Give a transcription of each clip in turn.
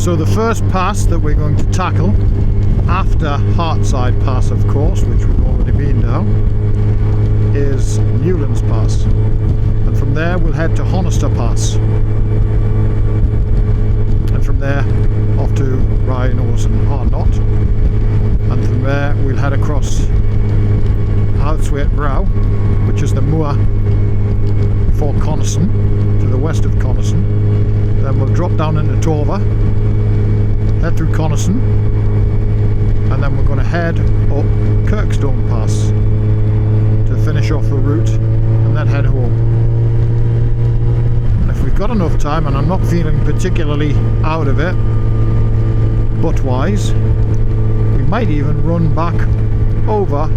So the first pass that we're going to tackle, after Hartside Pass of course, which we've already been down, is Newlands Pass. And from there we'll head to Honnister Pass. And from there off to Rhinos and Harnot. And from there we'll head across Outsweat Brow, which is the moor for Coniston, to the west of Coniston. Then we'll drop down into Torva, head through Coniston, and then we're going to head up Kirkstone Pass to finish off the route and then head home. And if we've got enough time, and I'm not feeling particularly out of it butt-wise, we might even run back over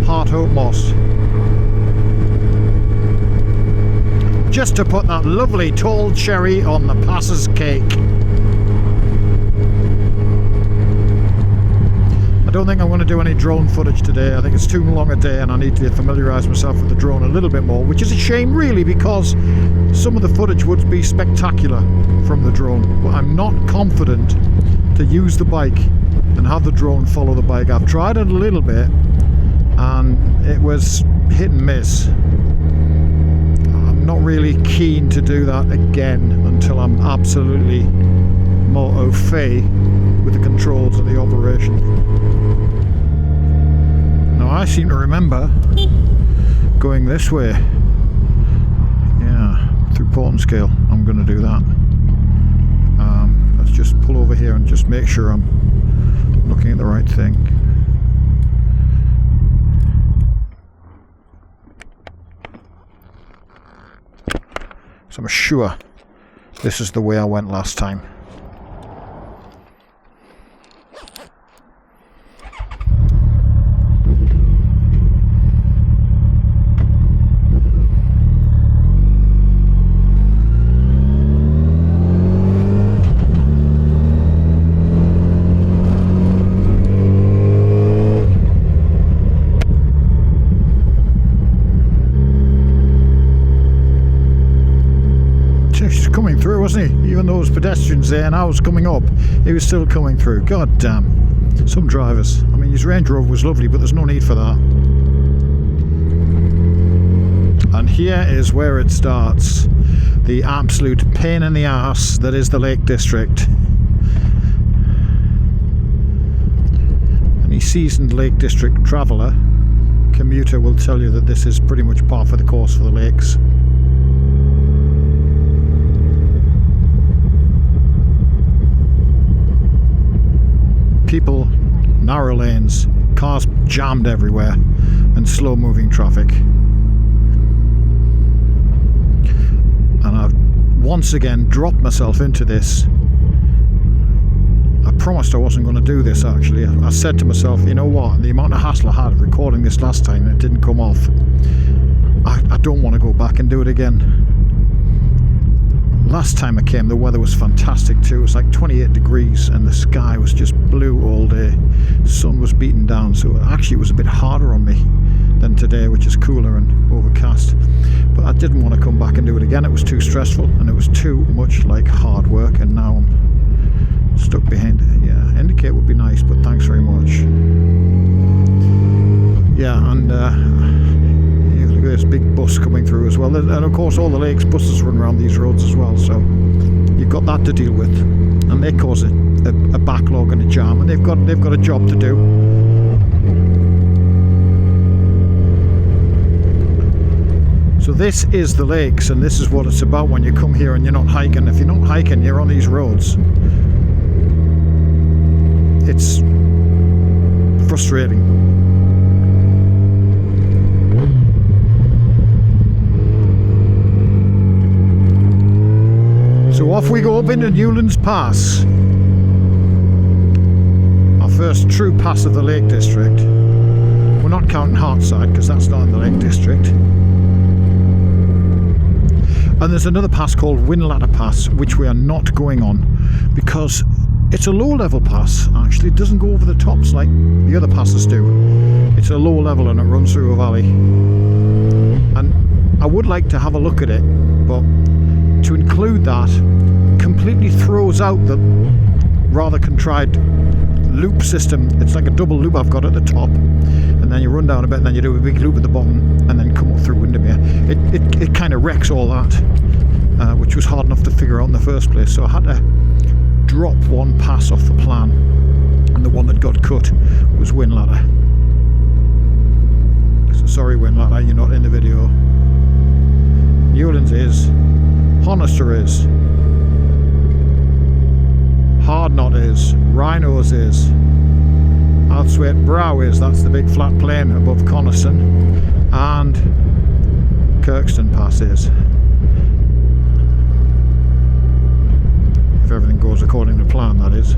Harthope Moss, just to put that lovely tall cherry on the pass's cake. I don't think I'm going to do any drone footage today. I think it's too long a day and I need to familiarise myself with the drone a little bit more, which is a shame really, because some of the footage would be spectacular from the drone, but I'm not confident to use the bike and have the drone follow the bike. I've tried it a little bit and it was hit and miss. I'm not really keen to do that again until I'm absolutely more au fait with the controls of the operation. Now I seem to remember going this way. Yeah, through Portinscale. I'm going to do that. Let's just pull over here and just make sure I'm looking at the right thing. So I'm sure this is the way I went last time. Through, wasn't he? Even though there was pedestrians there and I was coming up, he was still coming through. God damn. Some drivers. I mean, his Range Rover was lovely, but there's no need for that. And here is where it starts. The absolute pain in the arse that is the Lake District. Any seasoned Lake District traveller, commuter, will tell you that this is pretty much par for the course for the lakes. People, narrow lanes, cars jammed everywhere, and slow moving traffic. And I've once again dropped myself into this. I promised I wasn't going to do this actually. I said to myself, you know what, the amount of hassle I had recording this last time and it didn't come off, I don't want to go back and do it again. Last time I came, the weather was fantastic too. It was like 28 degrees and the sky was just blue all day. The sun was beating down, so actually it was a bit harder on me than today, which is cooler and overcast. But I didn't want to come back and do it again. It was too stressful and it was too much like hard work, and now I'm stuck behind. Yeah, indicate would be nice, but thanks very much. Yeah, and look at this big bus coming through as well, and of course all the lakes buses run around these roads as well, so you've got that to deal with, and they cause a backlog and a jam, and they've got a job to do. So this is the lakes, and this is what it's about when you come here and you're not hiking. If you're not hiking, you're on these roads. It's frustrating. So off we go up into Newlands Pass. Our first true pass of the Lake District. We're not counting Hartside because that's not in the Lake District. And there's another pass called Windladder Pass, which we are not going on because it's a low level pass. Actually, it doesn't go over the tops like the other passes do. It's a low level and it runs through a valley. And I would like to have a look at it, but to include that completely throws out the rather contrived loop system. It's like a double loop I've got at the top, and then you run down a bit, and then you do a big loop at the bottom, and then come up through Windermere. It kind of wrecks all that, which was hard enough to figure out in the first place. So I had to drop one pass off the plan, and the one that got cut was Windladder. So sorry, Windladder, you're not in the video. Newlands is, Honister is, Hardknot is, Rhinos is, Outsweat Brow is, that's the big flat plain above Coniston, and Kirkstone Pass is. If everything goes according to plan, that is.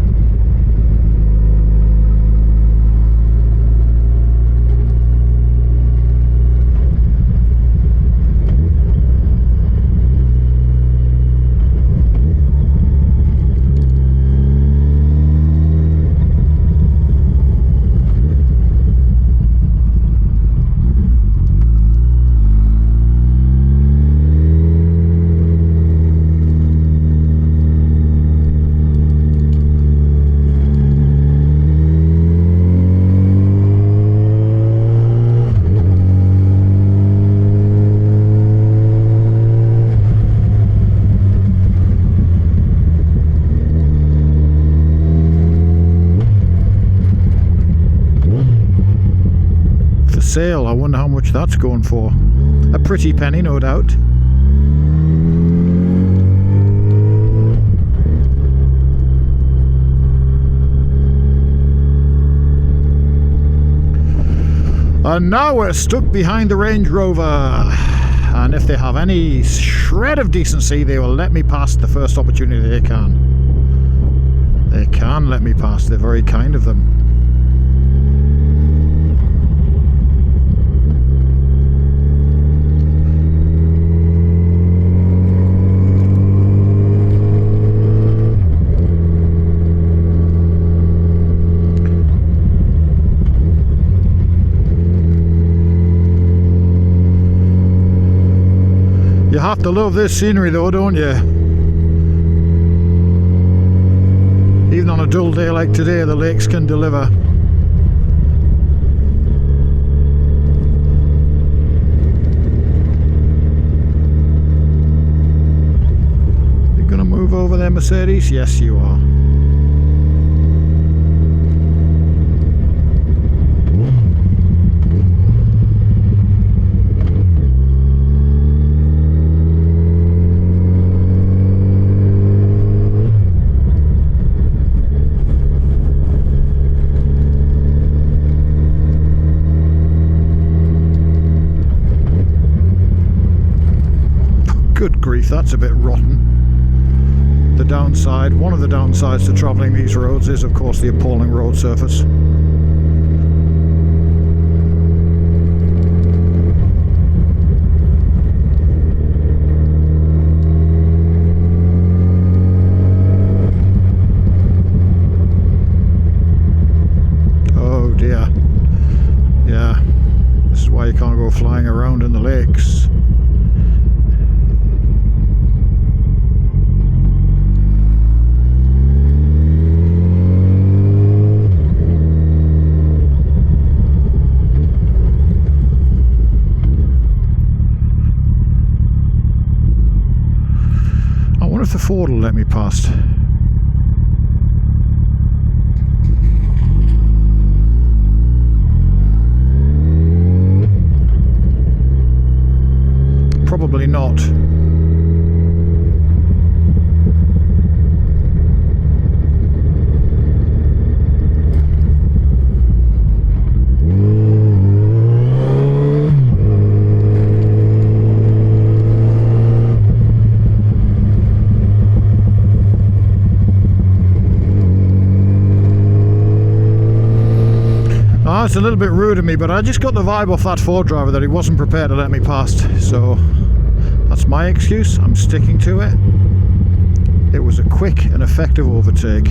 Sale, I wonder how much that's going for. A pretty penny, no doubt. And now we're stuck behind the Range Rover, and if they have any shred of decency, they will let me pass the first opportunity they can. They can let me pass, they're very kind of them. You have to love this scenery though, don't you? Even on a dull day like today, the lakes can deliver. You're gonna move over there, Mercedes? Yes, you are. Good grief, that's a bit rotten. The downside, one of the downsides to travelling these roads is of course the appalling road surface. Oh dear. Yeah, this is why you can't go flying around in the lakes. If the Ford will let me past. Probably not. It's a little bit rude of me, but I just got the vibe off that Ford driver that he wasn't prepared to let me past, so that's my excuse. I'm sticking to it. It was a quick and effective overtake.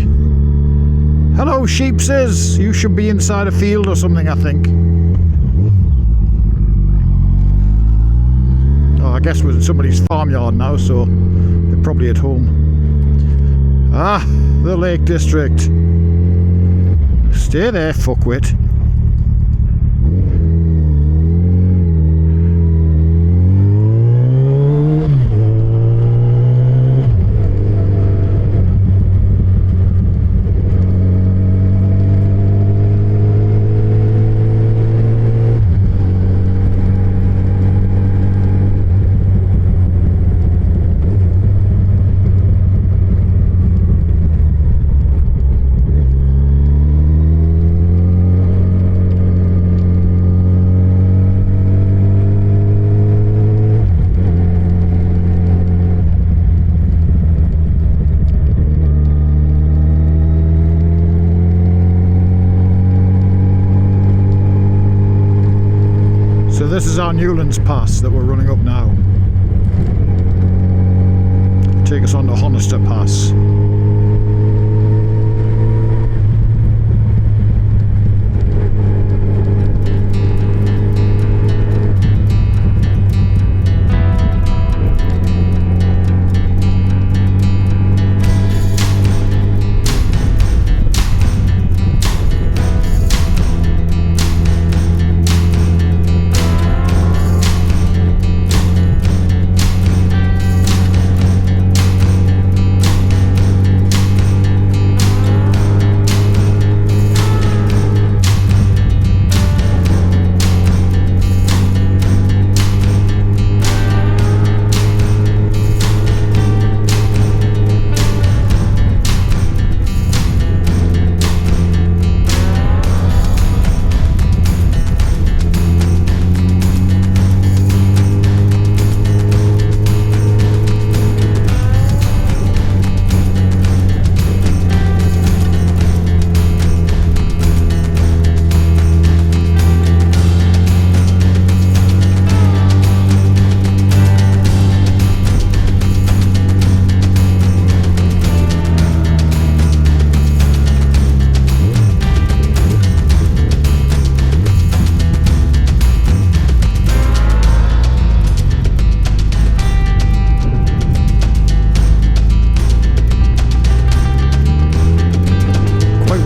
Hello, sheepses! You should be inside a field or something, I think. Oh, I guess we're in somebody's farmyard now, so they're probably at home. Ah, the Lake District. Stay there, fuckwit. This is our Newlands Pass that we're running up now. Take us on to Honnister Pass.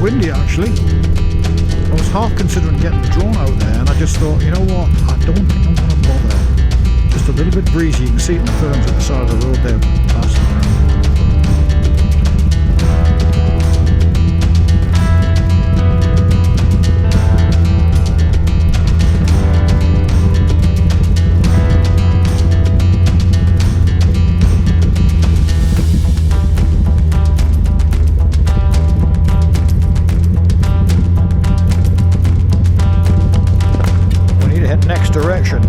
Windy actually. I was half considering getting the drone out there, and I just thought, you know what, I don't think I'm going to bother. Just a little bit breezy. You can see it in the ferns at the side of the road there passing around. Next direction.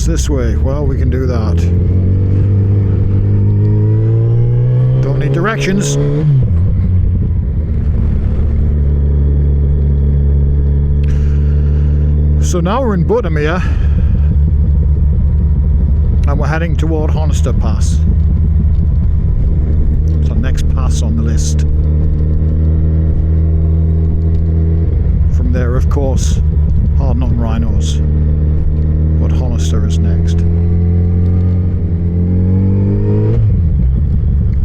this way. Well, we can do that. Don't need directions. So now we're in Buttermere and we're heading toward Honnister Pass. It's our next pass on the list. From there, of course, Hardknot and Rhinos, but Honnister is next.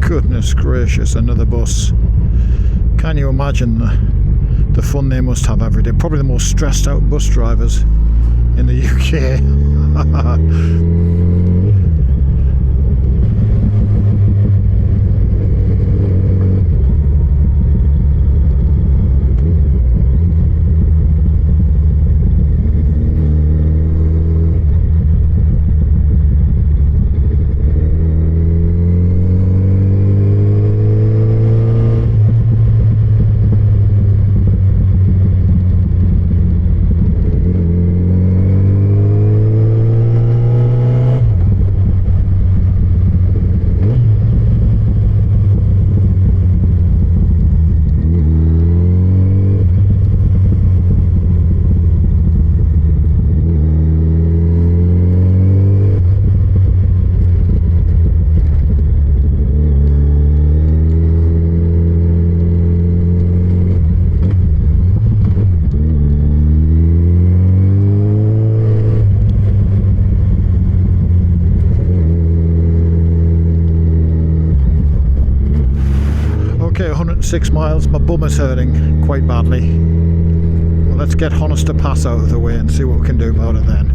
Goodness gracious, another bus. Can you imagine the fun they must have every day? Probably the most stressed out bus drivers in the UK. Okay, 106 miles, my bum is hurting quite badly. Well, let's get Honnister Pass out of the way and see what we can do about it then.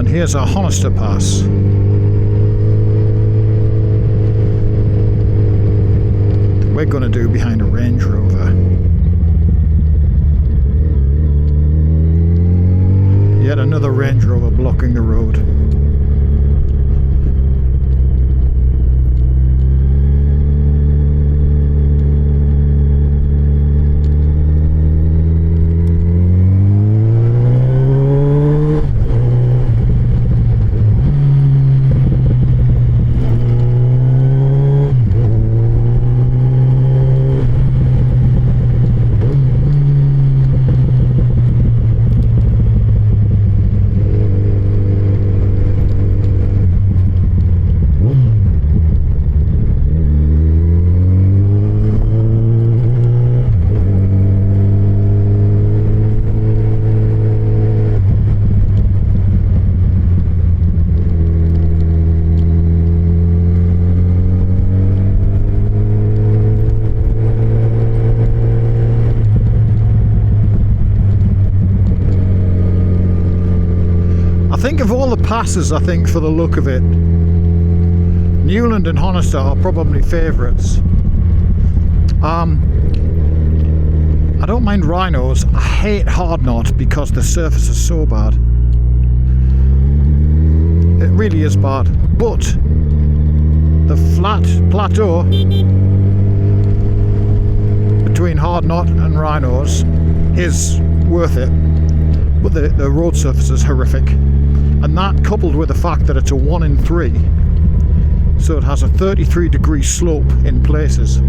Here's our Honnister Pass. We're going to do behind a Range Rover. Yet another Range Rover blocking the road. Of all the passes, I think, for the look of it, Newlands and Honister are probably favourites. I don't mind Rhinos. I hate Hardknot because the surface is so bad. It really is bad. But the flat plateau between Hardknot and Rhinos is worth it. But the road surface is horrific. And that, coupled with the fact that it's a 1 in 3, so it has a 33-degree slope in places,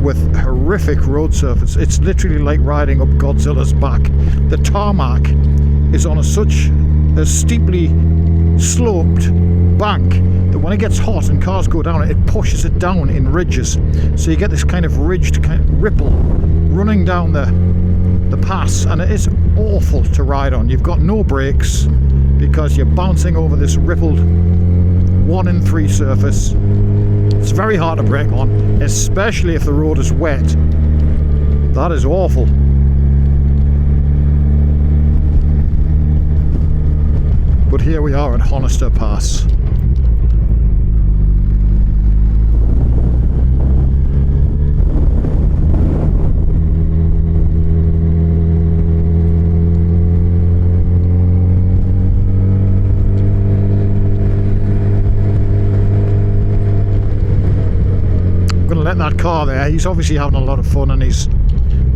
with horrific road surface. It's literally like riding up Godzilla's back. The tarmac is on such a steeply sloped bank that when it gets hot and cars go down it pushes it down in ridges, so you get this kind of ridged kind of ripple running down the pass, and it is awful to ride on. You've got no brakes because you're bouncing over this rippled 1 in 3 surface. It's very hard to brake on, especially if the road is wet. That is awful. But here we are at Honnister Pass. That car there, he's obviously having a lot of fun, and he's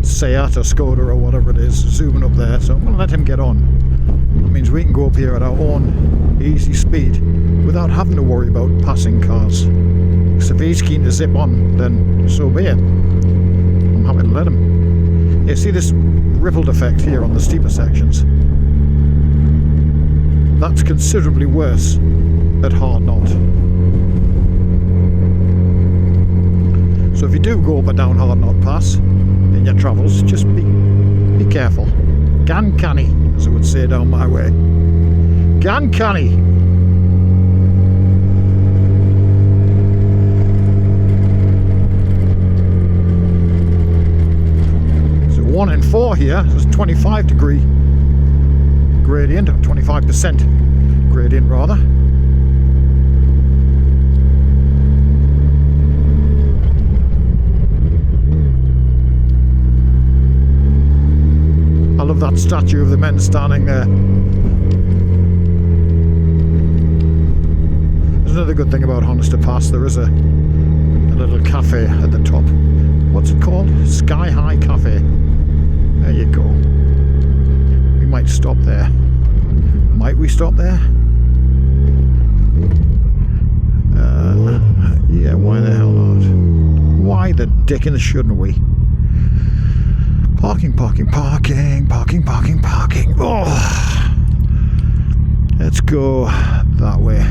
Seat or Skoda or whatever it is zooming up there, so I'm going to let him get on. That means we can go up here at our own easy speed without having to worry about passing cars. So if he's keen to zip on, then so be it. I'm happy to let him. You see this rippled effect here on the steeper sections? That's considerably worse at hard knot. So if you do go up and down Hard Knot Pass in your travels, just be careful. Gan canny, as I would say down my way. Gan canny. So 1 in 4 here, so it's 25 degree gradient, or 25% gradient rather. I love that statue of the men standing there. There's another good thing about Honnister Pass. There is a little cafe at the top. What's it called? Sky High Cafe. There you go. We might stop there. Might we stop there? Yeah, why the hell not? Why the dickens shouldn't we? Parking, parking, parking, parking, parking, parking. Oh, let's go that way.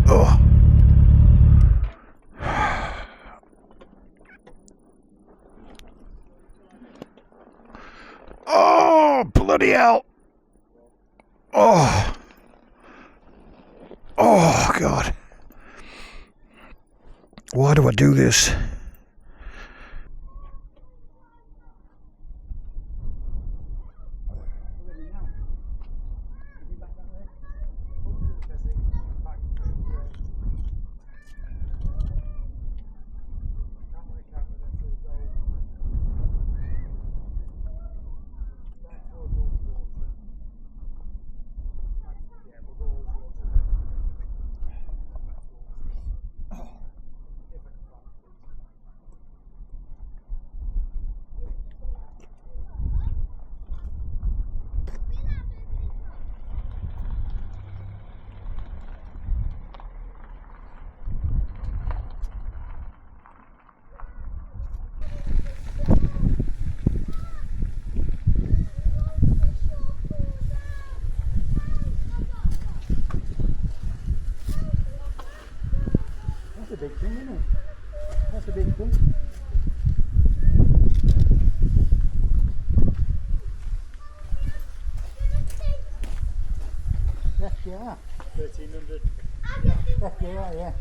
Oh. Oh, bloody hell. Oh. Oh, God. Why do I do this? Big thing, isn't it? That's a big thing. FJR 1300. Yeah, FJR, yeah.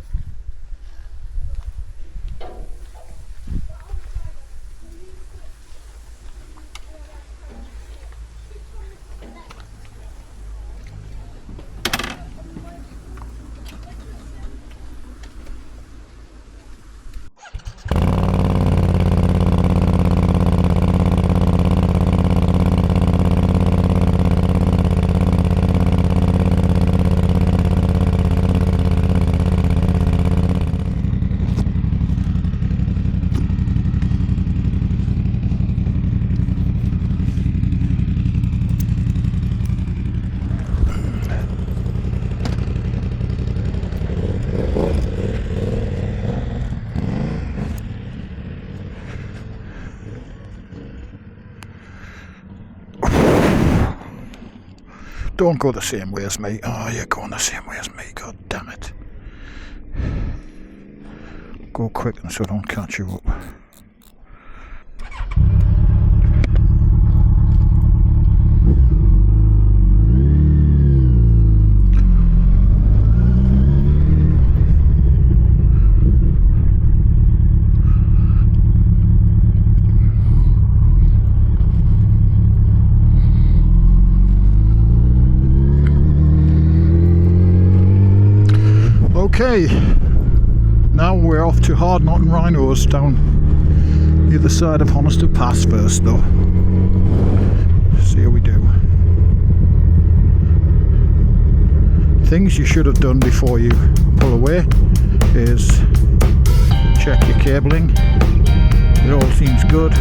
Don't go the same way as me. Oh, you're going the same way as me. God damn it. Go quick and so I don't catch you up. Okay, now we're off to Hard Knot and Rhinos down the other side of Honnister Pass first though. See how we do. Things you should have done before you pull away is check your cabling. It all seems good.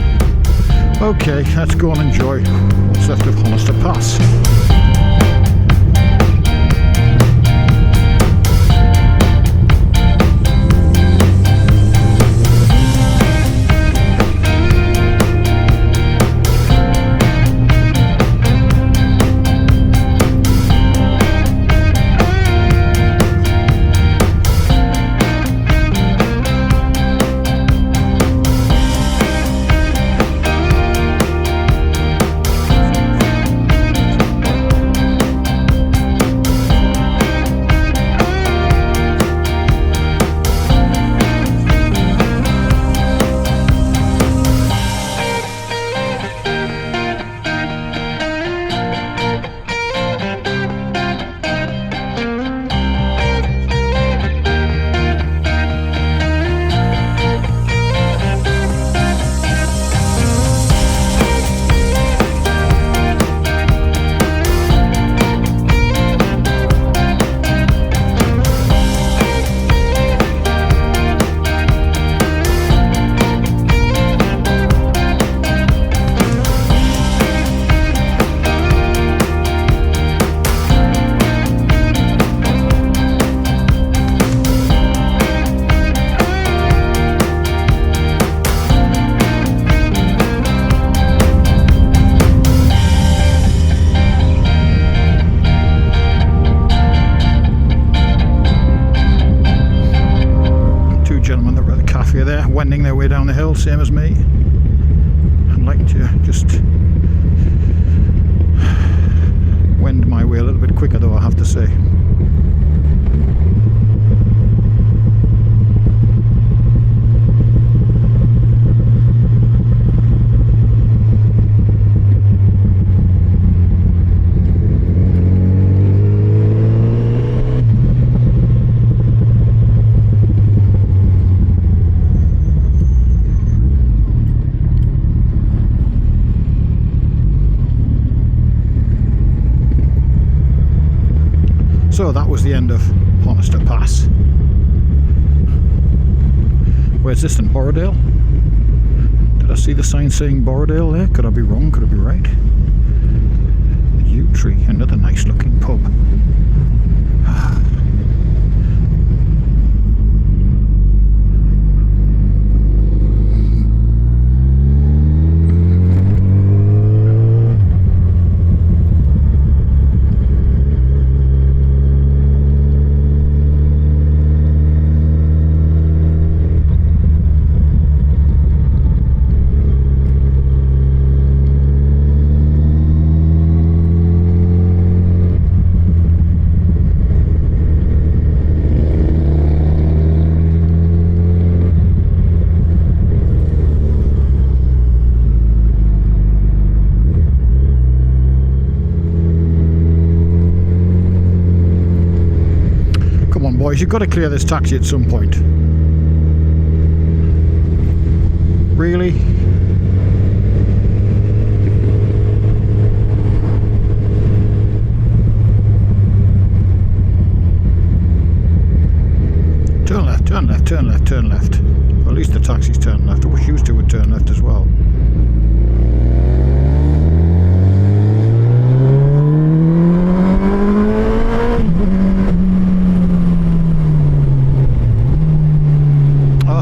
Okay, let's go and enjoy what's left of Honnister Pass. Wending their way down the hill, same as me. I'd like to just wend my way a little bit quicker though, I have to say. So that was the end of Honnister Pass. Where's this in Borrowdale? Did I see the sign saying Borrowdale there? Could I be wrong? Could I be right? The Yew Tree, another nice looking pub. Boys, you've got to clear this taxi at some point. Really? Turn left, turn left, turn left, turn left. Well, at least the taxi's turn left. I wish you two would turn left as well.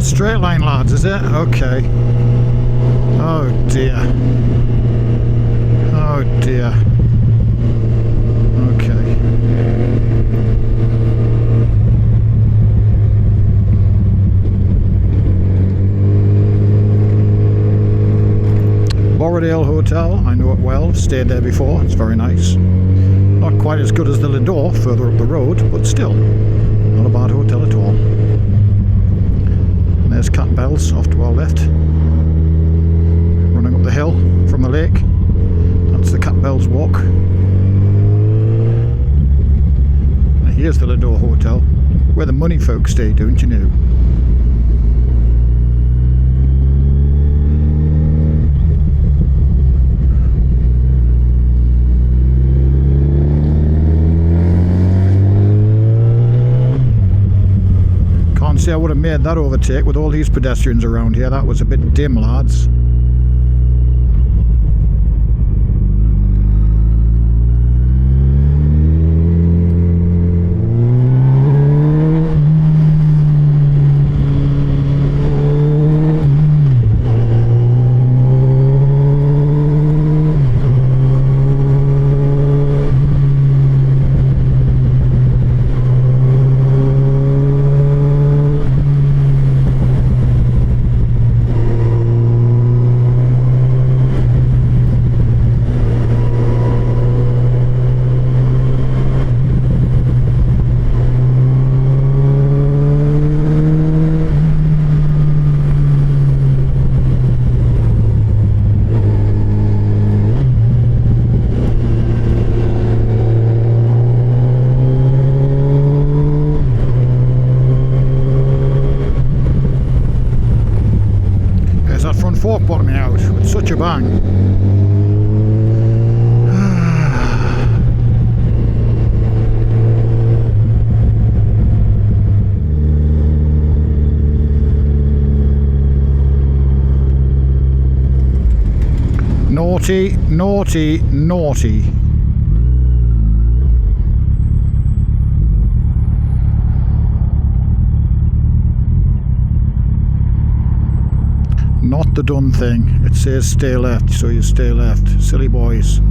Straight line, lads, is it? Okay. Oh dear. Oh dear. Oh Hotel. I know it well, stayed there before, it's very nice. Not quite as good as the Lido further up the road, but still, not a bad hotel at all. And there's Cat Bells off to our left, running up the hill from the lake. That's the Cat Bells Walk. And here's the Lido Hotel, where the money folks stay, don't you know? Can't say I would have made that overtake with all these pedestrians around here. That was a bit dim, lads. Fork bottoming out with such a bang. Naughty, naughty, naughty. Not the done thing. It says stay left, so you stay left. Silly boys.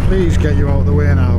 Please get you out of the way now.